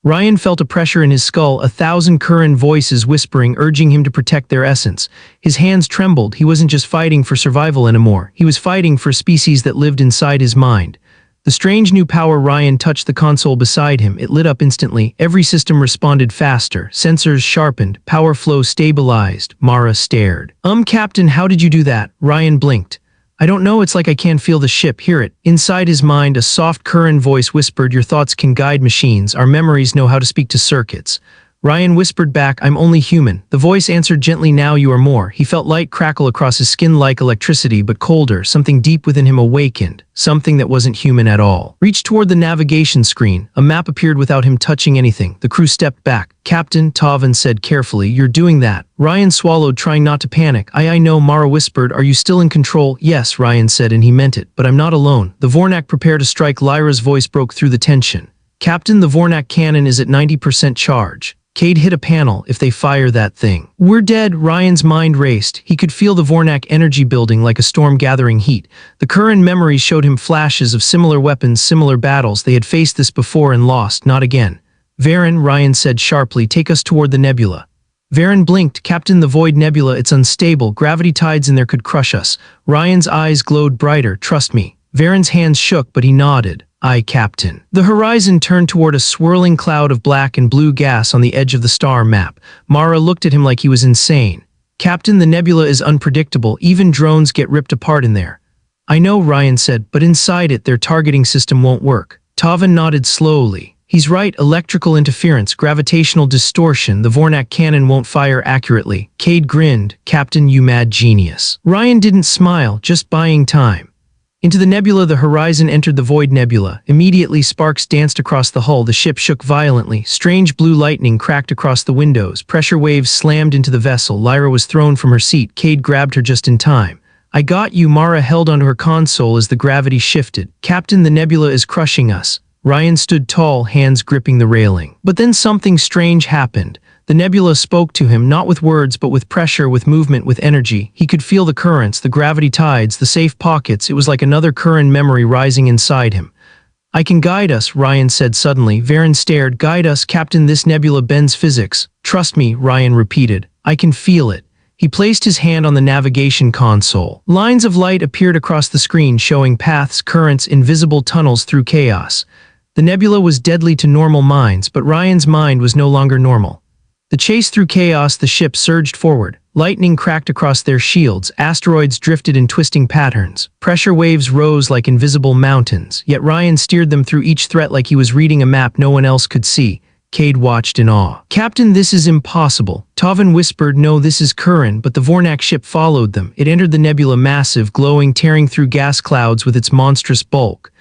Ryan felt a pressure in his skull, 1,000 Curran voices whispering, urging him to protect their essence. His hands trembled. He wasn't just fighting for survival anymore. He was fighting for a species that lived inside his mind. The strange new power. Ryan touched the console beside him. It lit up instantly. Every system responded faster. Sensors sharpened. Power flow stabilized. Mara stared. Captain, how did you do that?" Ryan blinked. "I don't know. It's like I can feel the ship, hear it." Inside his mind, a soft Curran voice whispered, "Your thoughts can guide machines. Our memories know how to speak to circuits." Ryan whispered back, "I'm only human." The voice answered gently, "Now you are more." He felt light crackle across his skin like electricity, but colder. Something deep within him awakened. Something that wasn't human at all. Reached toward the navigation screen. A map appeared without him touching anything. The crew stepped back. "Captain," Tavan said carefully, "you're doing that." Ryan swallowed, trying not to panic. I know," Mara whispered. "Are you still in control?" "Yes," Ryan said, and he meant it. "But I'm not alone." The Vornak prepared to strike. Lyra's voice broke through the tension. "Captain, the Vornak cannon is at 90% charge." Cade hit a panel. "If they fire that thing, we're dead." Ryan's mind raced. He could feel the Vornak energy building like a storm gathering heat. The Curran memories showed him flashes of similar weapons, similar battles. They had faced this before and lost. Not again. "Varen," Ryan said sharply, "take us toward the nebula." Varen blinked. "Captain, the Void Nebula, it's unstable. Gravity tides in there could crush us." Ryan's eyes glowed brighter. "Trust me." Varen's hands shook, but he nodded. "Aye, Captain." The horizon turned toward a swirling cloud of black and blue gas on the edge of the star map. Mara looked at him like he was insane. "Captain, the nebula is unpredictable. Even drones get ripped apart in there." "I know," Ryan said, "but inside it, their targeting system won't work." Tavan nodded slowly. "He's right. Electrical interference, gravitational distortion. The Vornak cannon won't fire accurately." Cade grinned. "Captain, you mad genius." Ryan didn't smile, just buying time. Into the nebula, the horizon entered the Void Nebula. Immediately, sparks danced across the hull. The ship shook violently. Strange blue lightning cracked across the windows. Pressure waves slammed into the vessel. Lyra was thrown from her seat. Cade grabbed her just in time. "I got you." Mara held onto her console as the gravity shifted. "Captain, the nebula is crushing us." Ryan stood tall, hands gripping the railing. But then something strange happened. The nebula spoke to him, not with words, but with pressure, with movement, with energy. He could feel the currents, the gravity tides, the safe pockets. It was like another Curran memory rising inside him. "I can guide us," Ryan said suddenly. Varen stared. "Guide us, Captain. This nebula bends physics." "Trust me," Ryan repeated. "I can feel it." He placed his hand on the navigation console. Lines of light appeared across the screen, showing paths, currents, invisible tunnels through chaos. The nebula was deadly to normal minds, but Ryan's mind was no longer normal. The chase through chaos, the ship surged forward. Lightning cracked across their shields, asteroids drifted in twisting patterns. Pressure waves rose like invisible mountains, yet Ryan steered them through each threat like he was reading a map no one else could see. Cade watched in awe. "Captain, this is impossible." Tovin whispered, "No, this is Curran," but the Vornak ship followed them. It entered the nebula, massive, glowing, tearing through gas clouds with its monstrous bulk.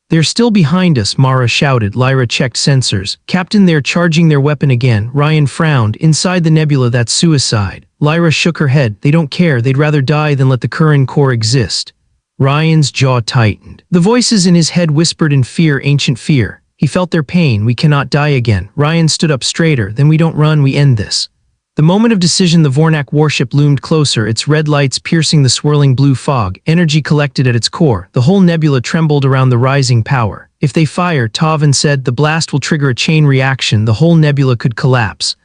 "They're still behind us," Mara shouted. Lyra checked sensors. "Captain, they're charging their weapon again." Ryan frowned. "Inside the nebula, that's suicide." Lyra shook her head. "They don't care. They'd rather die than let the Curran core exist." Ryan's jaw tightened. The voices in his head whispered in fear, ancient fear. He felt their pain. "We cannot die again." Ryan stood up straighter. "Then we don't run, we end this." The moment of decision, the Vornak warship loomed closer, its red lights piercing the swirling blue fog. Energy collected at its core. The whole nebula trembled around the rising power. "If they fire," Tovin said, "the blast will trigger a chain reaction. The whole nebula could collapse."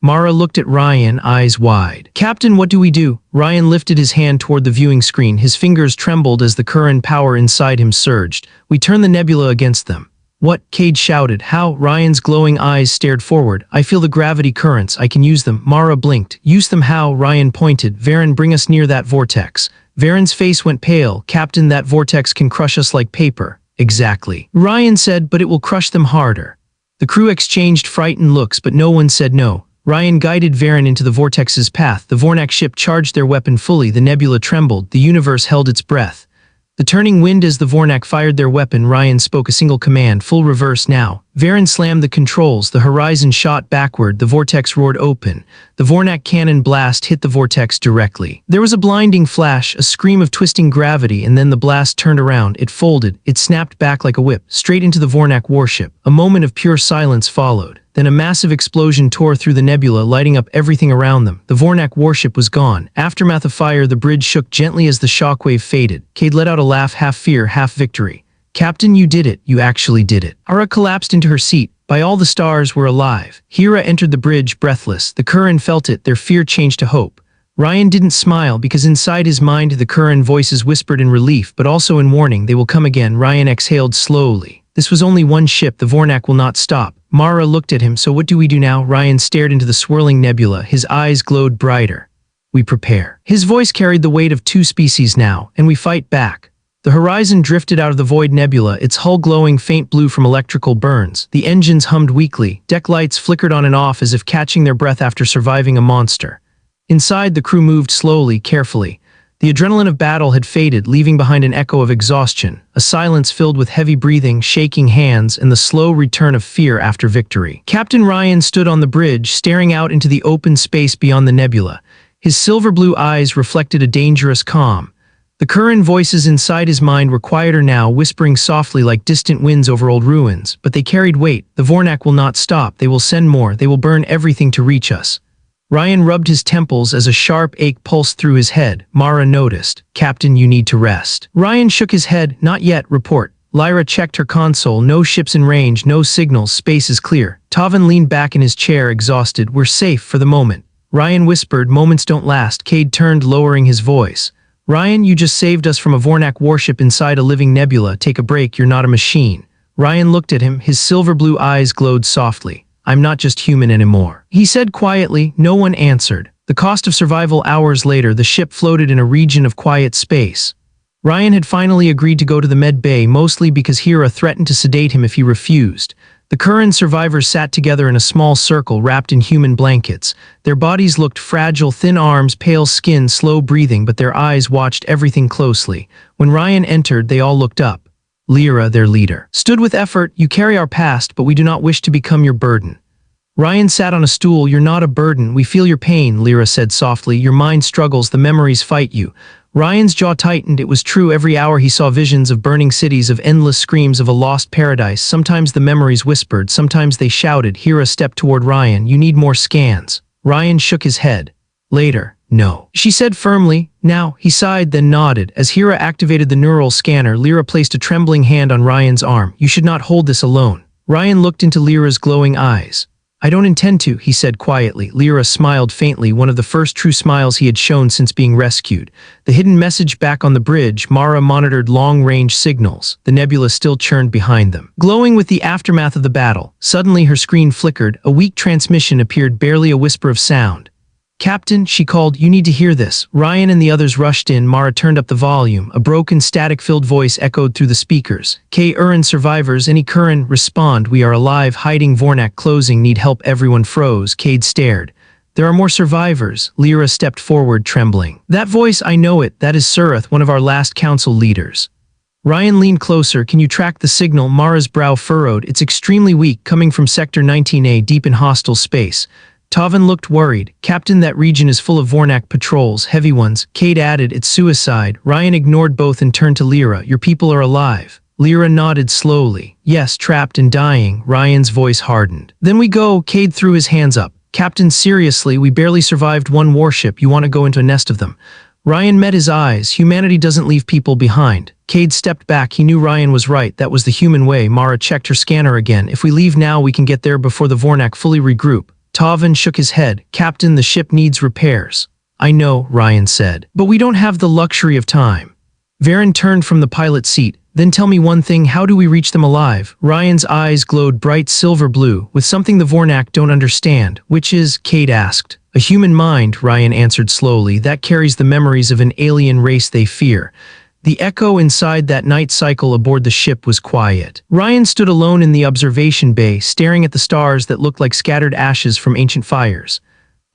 Mara looked at Ryan, eyes wide. "Captain, what do we do?" Ryan lifted his hand toward the viewing screen. His fingers trembled as the Curran power inside him surged. "We turn the nebula against them." "What?" Cade shouted. "How?" Ryan's glowing eyes stared forward. "I feel the gravity currents. I can use them." Mara blinked. "Use them how?" Ryan pointed. "Varen, bring us near that vortex." Varen's face went pale. "Captain, that vortex can crush us like paper." "Exactly," Ryan said, "but it will crush them harder." The crew exchanged frightened looks, but no one said no. Ryan guided Varen into the vortex's path. The Vornak ship charged their weapon fully. The nebula trembled. The universe held its breath. The turning wind as the Vornak fired their weapon. Ryan spoke a single command, "Full reverse now." Varen slammed the controls. The horizon shot backward. The vortex roared open. The Vornak cannon blast hit the vortex directly. There was a blinding flash, a scream of twisting gravity, and then the blast turned around. It folded. It snapped back like a whip, straight into the Vornak warship. A moment of pure silence followed. Then a massive explosion tore through the nebula, lighting up everything around them. The Vornak warship was gone. Aftermath of fire, the bridge shook gently as the shockwave faded. Cade let out a laugh, half fear, half victory. "Captain, you did it. You actually did it." Ara collapsed into her seat. By all the stars, we're alive. Hera entered the bridge, breathless. The Curran felt it. Their fear changed to hope. Ryan didn't smile because inside his mind the Curran voices whispered in relief, but also in warning. They will come again. Ryan exhaled slowly. This was only one ship. The Vornak will not stop. Mara looked at him. "So what do we do now?" Ryan stared into the swirling nebula. His eyes glowed brighter. "We prepare." His voice carried the weight of two species now, "and we fight back." The horizon drifted out of the void nebula, its hull glowing faint blue from electrical burns. The engines hummed weakly. Deck lights flickered on and off as if catching their breath after surviving a monster. Inside, the crew moved slowly, carefully. The adrenaline of battle had faded, leaving behind an echo of exhaustion, a silence filled with heavy breathing, shaking hands, and the slow return of fear after victory. Captain Ryan stood on the bridge, staring out into the open space beyond the nebula. His silver-blue eyes reflected a dangerous calm. The Curran voices inside his mind were quieter now, whispering softly like distant winds over old ruins, but they carried weight. "The Vornak will not stop. They will send more. They will burn everything to reach us." Ryan rubbed his temples as a sharp ache pulsed through his head. Mara noticed. "Captain, you need to rest." Ryan shook his head. "Not yet. Report." Lyra checked her console. "No ships in range, no signals, space is clear." Tovin leaned back in his chair, exhausted. "We're safe for the moment." Ryan whispered, "Moments don't last." Cade turned, lowering his voice. "Ryan, you just saved us from a Vornak warship inside a living nebula. Take a break, you're not a machine." Ryan looked at him. His silver-blue eyes glowed softly. "I'm not just human anymore," he said quietly. No one answered. The cost of survival. Hours later, the ship floated in a region of quiet space. Ryan had finally agreed to go to the med bay, mostly because Hera threatened to sedate him if he refused. The Curran survivors sat together in a small circle, wrapped in human blankets. Their bodies looked fragile, thin arms, pale skin, slow breathing, but their eyes watched everything closely. When Ryan entered, they all looked up. Lyra, their leader, stood with effort. "You carry our past, but we do not wish to become your burden." Ryan sat on a stool. "You're not a burden. We feel your pain," Lyra said softly. "Your mind struggles. The memories fight you." Ryan's jaw tightened. It was true. Every hour he saw visions of burning cities, of endless screams of a lost paradise. Sometimes the memories whispered, sometimes they shouted. Hera stepped toward Ryan. "You need more scans." Ryan shook his head. "Later." "No," she said firmly. "Now." He sighed, then nodded. As Hera activated the neural scanner, Lyra placed a trembling hand on Ryan's arm. "You should not hold this alone." Ryan looked into Lyra's glowing eyes. "I don't intend to," he said quietly. Lyra smiled faintly, one of the first true smiles he had shown since being rescued. The hidden message back on the bridge. Mara monitored long-range signals. The nebula still churned behind them, glowing with the aftermath of the battle. Suddenly her screen flickered. A weak transmission appeared, barely a whisper of sound. Captain, she called, you need to hear this. Ryan and the others rushed in. Mara turned up the volume. A broken, static-filled voice echoed through the speakers. Urin survivors, any Curran, respond. We are alive, hiding, Vornak closing, need help. Everyone froze. Cade stared. There are more survivors. Lyra stepped forward, trembling. That voice, I know it. That is Surath, one of our last council leaders. Ryan leaned closer. Can you track the signal? Mara's brow furrowed. It's extremely weak, coming from Sector 19A, deep in hostile space. Tavan looked worried. Captain, that region is full of Vornak patrols, heavy ones. Cade added, it's suicide. Ryan ignored both and turned to Lyra. Your people are alive. Lyra nodded slowly. Yes, trapped and dying. Ryan's voice hardened. Then we go. Cade threw his hands up. Captain, seriously, we barely survived one warship. You want to go into a nest of them? Ryan met his eyes. Humanity doesn't leave people behind. Cade stepped back. He knew Ryan was right. That was the human way. Mara checked her scanner again. If we leave now, we can get there before the Vornak fully regroup. Tavan shook his head. Captain, the ship needs repairs. I know, Ryan said. But we don't have the luxury of time. Varen turned from the pilot's seat. Then tell me one thing, how do we reach them alive? Ryan's eyes glowed bright silver blue, with something the Vornak don't understand. Which is, Cade asked. A human mind, Ryan answered slowly, that carries the memories of an alien race they fear. The echo inside that night cycle aboard the ship was quiet. Ryan stood alone in the observation bay, staring at the stars that looked like scattered ashes from ancient fires.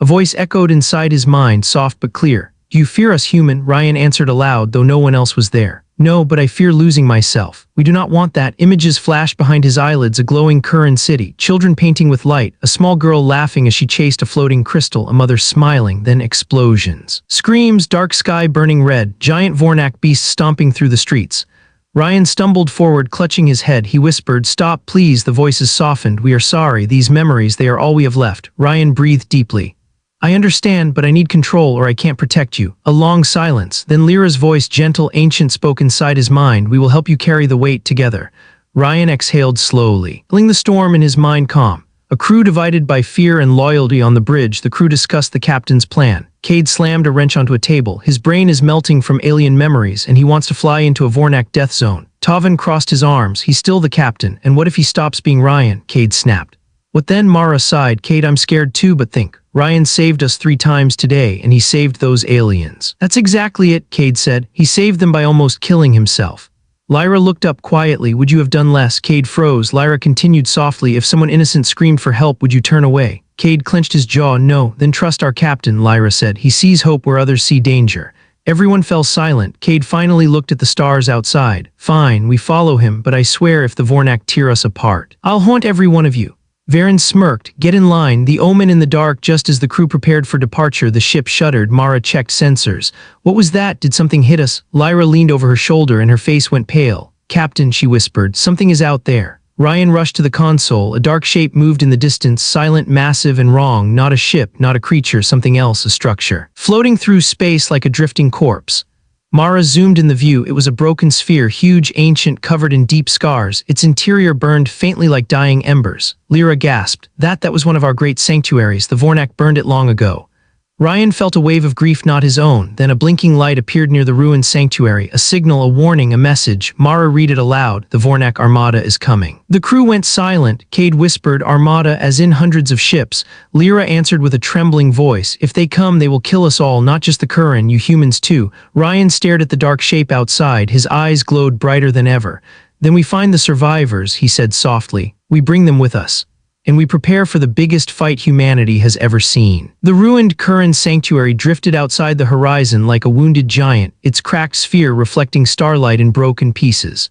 A voice echoed inside his mind, soft but clear. Do you fear us, human? Ryan answered aloud, though no one else was there. No, but I fear losing myself. We do not want that. Images flashed behind his eyelids, a glowing Curran city, children painting with light, a small girl laughing as she chased a floating crystal, a mother smiling, then explosions. Screams, dark sky burning red, giant Vornak beasts stomping through the streets. Ryan stumbled forward, clutching his head. He whispered, stop, please. The voices softened. We are sorry. These memories, they are all we have left. Ryan breathed deeply. I understand, but I need control or I can't protect you. A long silence. Then Lyra's voice, gentle, ancient, spoke inside his mind. We will help you carry the weight together. Ryan exhaled slowly, feeling the storm in his mind calm. A crew divided by fear and loyalty on the bridge. The crew discussed the captain's plan. Cade slammed a wrench onto a table. His brain is melting from alien memories, and he wants to fly into a Vornak death zone. Tavan crossed his arms. He's still the captain, and what if he stops being Ryan? Cade snapped. What then? Mara sighed. Cade, I'm scared too, but think. Ryan saved us 3 times today, and he saved those aliens. That's exactly it, Cade said. He saved them by almost killing himself. Lyra looked up quietly. Would you have done less? Cade froze. Lyra continued softly. If someone innocent screamed for help, would you turn away? Cade clenched his jaw. No. Then trust our captain, Lyra said. He sees hope where others see danger. Everyone fell silent. Cade finally looked at the stars outside. Fine, we follow him, but I swear if the Vornak tear us apart, I'll haunt every one of you. Varen smirked. Get in line. The omen in the dark. Just as the crew prepared for departure, the ship shuddered. Mara checked sensors. What was that? Did something hit us? Lyra leaned over her shoulder and her face went pale. Captain, she whispered, something is out there. Ryan rushed to the console. A dark shape moved in the distance, silent, massive, and wrong. Not a ship, not a creature, something else, a structure. Floating through space like a drifting corpse. Mara zoomed in the view. It was a broken sphere, huge, ancient, covered in deep scars. Its interior burned faintly like dying embers. Lyra gasped. That was one of our great sanctuaries. The Vornak burned it long ago. Ryan felt a wave of grief, not his own. Then a blinking light appeared near the ruined sanctuary. A signal, a warning, a message. Mara read it aloud. The Vornak Armada is coming. The crew went silent. Cade whispered, Armada, as in hundreds of ships. Lyra answered with a trembling voice. If they come, they will kill us all, not just the Curran, you humans too. Ryan stared at the dark shape outside. His eyes glowed brighter than ever. Then we find the survivors, he said softly. We bring them with us. And we prepare for the biggest fight humanity has ever seen. The ruined Curran sanctuary drifted outside the horizon like a wounded giant, its cracked sphere reflecting starlight in broken pieces.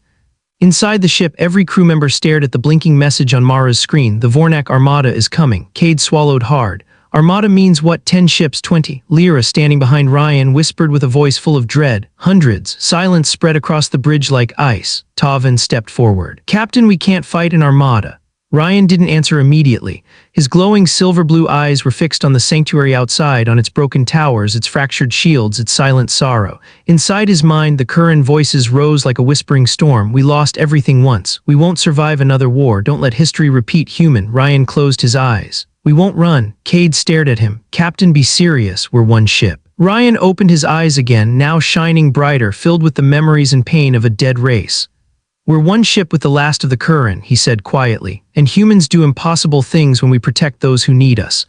Inside the ship, every crew member stared at the blinking message on Mara's screen. The Vornak Armada is coming. Cade swallowed hard. Armada means what? 10 ships, 20. Lyra, standing behind Ryan, whispered with a voice full of dread. Hundreds. Silence spread across the bridge like ice. Tavan stepped forward. Captain, we can't fight an Armada. Ryan didn't answer immediately. His glowing silver-blue eyes were fixed on the sanctuary outside, on its broken towers, its fractured shields, its silent sorrow. Inside his mind, the Curran voices rose like a whispering storm. We lost everything once. We won't survive another war. Don't let history repeat. Human. Ryan closed his eyes. We won't run. Cade stared at him. Captain, be serious. We're one ship. Ryan opened his eyes again, now shining brighter, filled with the memories and pain of a dead race. We're one ship with the last of the Curran, he said quietly, and humans do impossible things when we protect those who need us.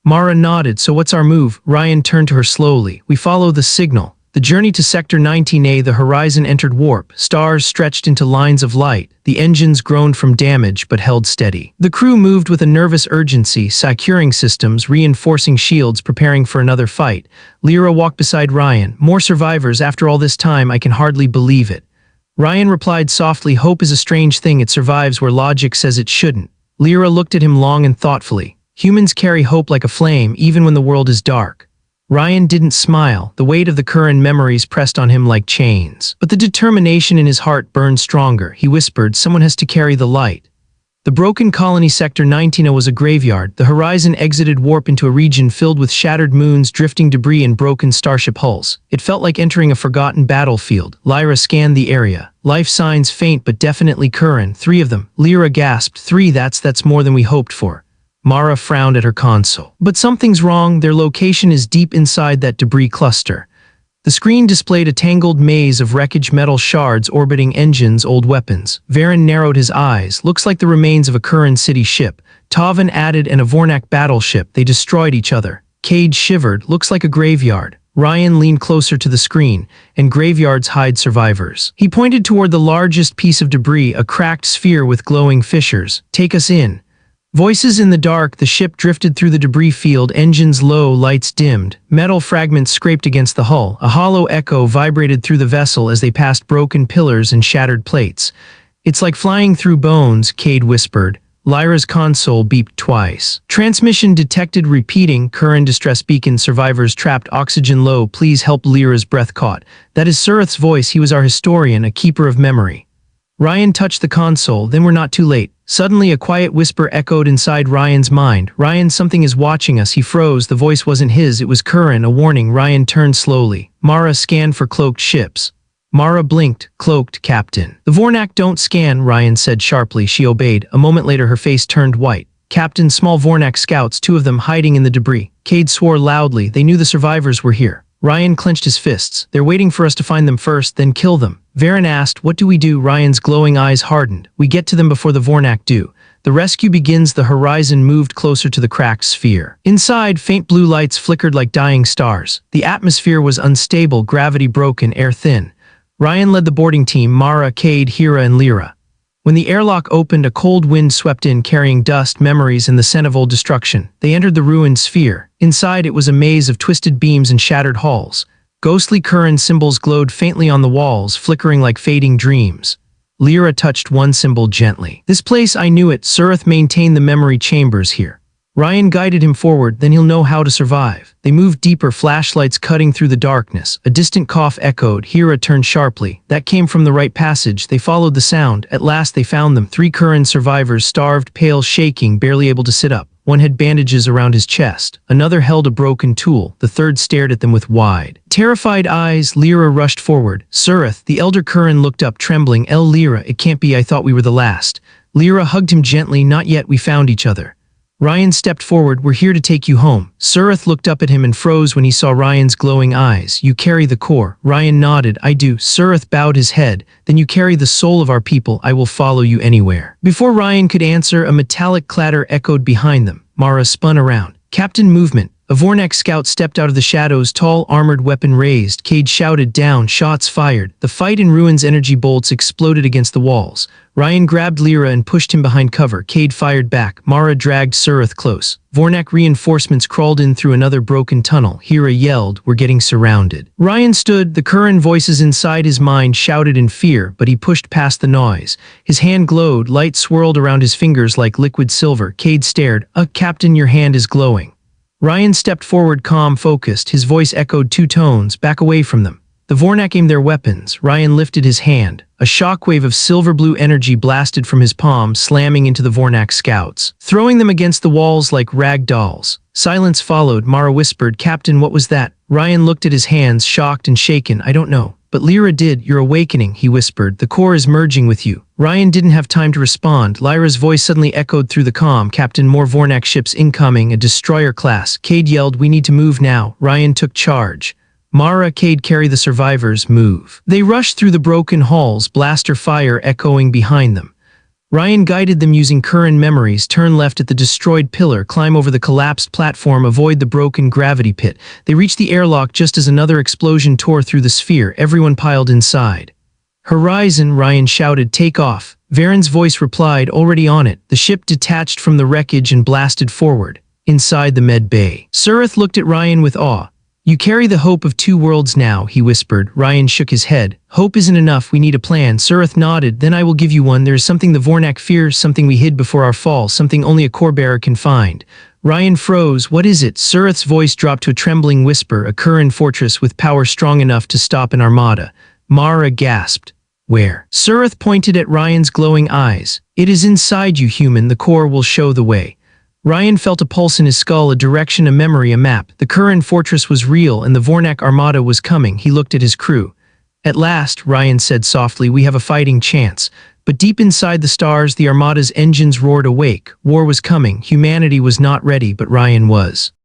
Mara nodded. So what's our move? Ryan turned to her slowly. We follow the signal. The journey to Sector 19A, the horizon entered warp. Stars stretched into lines of light. The engines groaned from damage but held steady. The crew moved with a nervous urgency, securing systems, reinforcing shields, preparing for another fight. Lyra walked beside Ryan. More survivors after all this time, I can hardly believe it. Ryan replied softly, hope is a strange thing, it survives where logic says it shouldn't. Lyra looked at him long and thoughtfully. Humans carry hope like a flame, even when the world is dark. Ryan didn't smile. The weight of the current memories pressed on him like chains. But the determination in his heart burned stronger. He whispered, someone has to carry the light. The broken colony Sector 19 was a graveyard. The horizon exited warp into a region filled with shattered moons, drifting debris, and broken starship hulls. It felt like entering a forgotten battlefield. Lyra scanned the area. Life signs faint but definitely current. 3 of them. Lyra gasped. 3, that's more than we hoped for. Mara frowned at her console. But something's wrong. Their location is deep inside that debris cluster. The screen displayed a tangled maze of wreckage, metal shards orbiting engines, old weapons. Varen narrowed his eyes. Looks like the remains of a Curran City ship. Tavan added, and a Vornak battleship. They destroyed each other. Cade shivered. Looks like a graveyard. Ryan leaned closer to the screen, and graveyards hide survivors. He pointed toward the largest piece of debris, a cracked sphere with glowing fissures. Take us in. Voices in the dark. The ship drifted through the debris field, engines low, lights dimmed. Metal fragments scraped against the hull. A hollow echo vibrated through the vessel as they passed broken pillars and shattered plates. It's like flying through bones, Cade whispered. Lyra's console beeped twice. Transmission detected, repeating. Current distress beacon, survivors trapped, oxygen low, please help. Lyra's breath caught. That is Surith's voice. He was our historian, a keeper of memory. Ryan touched the console. Then we're not too late. Suddenly a quiet whisper echoed inside Ryan's mind. Ryan, something is watching us. He froze. The voice wasn't his, it was Curran, a warning. Ryan turned slowly. Mara scanned for cloaked ships. Mara blinked. Cloaked, Captain. The Vornak don't scan, Ryan said sharply. She obeyed. A moment later her face turned white. Captain, small Vornak scouts, 2 of them hiding in the debris. Cade swore loudly. They knew the survivors were here. Ryan clenched his fists. They're waiting for us to find them first, then kill them. Varen asked, what do we do? Ryan's glowing eyes hardened. We get to them before the Vornak do. The rescue begins. The horizon moved closer to the cracked sphere. Inside, faint blue lights flickered like dying stars. The atmosphere was unstable, gravity broken, air thin. Ryan led the boarding team, Mara, Cade, Hira, and Lyra. When the airlock opened, a cold wind swept in, carrying dust, memories, and the scent of old destruction. They entered the ruined sphere. Inside, it was a maze of twisted beams and shattered halls. Ghostly Curran symbols glowed faintly on the walls, flickering like fading dreams. Lyra touched one symbol gently. This place, I knew it. Surith maintained the memory chambers here. Ryan guided him forward, then he'll know how to survive. They moved deeper, flashlights cutting through the darkness. A distant cough echoed. Hira turned sharply. That came from the right passage. They followed the sound. At last they found them. 3 Curran survivors, starved, pale, shaking, barely able to sit up. One had bandages around his chest. Another held a broken tool. The third stared at them with wide, terrified eyes. Lyra rushed forward. Surith, the elder Curran, looked up, trembling. Lyra, it can't be. I thought we were the last. Lyra hugged him gently. Not yet. We found each other. Ryan stepped forward. We're here to take you home. Surith looked up at him and froze when he saw Ryan's glowing eyes. You carry the core. Ryan nodded. I do. Surith bowed his head. Then you carry the soul of our people. I will follow you anywhere. Before Ryan could answer, a metallic clatter echoed behind them. Mara spun around. Captain, movement. A Vornak scout stepped out of the shadows, tall, armored weapon raised. Cade shouted down, shots fired. The fight in ruins, energy bolts exploded against the walls. Ryan grabbed Lyra and pushed him behind cover. Cade fired back. Mara dragged Surith close. Vornak reinforcements crawled in through another broken tunnel. Hira yelled, we're getting surrounded. Ryan stood. The Curran voices inside his mind shouted in fear, but he pushed past the noise. His hand glowed. Light swirled around his fingers like liquid silver. Cade stared. Captain, your hand is glowing. Ryan stepped forward, calm, focused. His voice echoed 2 tones. Back away from them. The Vornak aimed their weapons. Ryan lifted his hand. A shockwave of silver-blue energy blasted from his palm, slamming into the Vornak scouts, throwing them against the walls like rag dolls. Silence followed. Mara whispered, Captain, what was that? Ryan looked at his hands, shocked and shaken. I don't know. But Lyra did. You're awakening, he whispered. The core is merging with you. Ryan didn't have time to respond. Lyra's voice suddenly echoed through the comm. Captain, more Vornak ships incoming, a destroyer class. Cade yelled, we need to move now. Ryan took charge. Mara, Cade, carry the survivors, move. They rushed through the broken halls, blaster fire echoing behind them. Ryan guided them using current memories, turn left at the destroyed pillar, climb over the collapsed platform, avoid the broken gravity pit. They reached the airlock just as another explosion tore through the sphere, everyone piled inside. Horizon, Ryan shouted, take off. Varen's voice replied, already on it. The ship detached from the wreckage and blasted forward. Inside the med bay, Surith looked at Ryan with awe. You carry the hope of two worlds now, he whispered. Ryan shook his head. Hope isn't enough, we need a plan. Surith nodded. Then I will give you one. There is something the Vornak fears, something we hid before our fall, something only a core bearer can find. Ryan froze. What is it? Surith's voice dropped to a trembling whisper. A Kuran fortress with power strong enough to stop an armada. Mara gasped. Where? Surith pointed at Ryan's glowing eyes. It is inside you, human. The core will show the way. Ryan felt a pulse in his skull, a direction, a memory, a map. The Kuran fortress was real, and the Vornak armada was coming. He looked at his crew. At last, Ryan said softly, we have a fighting chance. But deep inside the stars, the armada's engines roared awake. War was coming. Humanity was not ready, but Ryan was.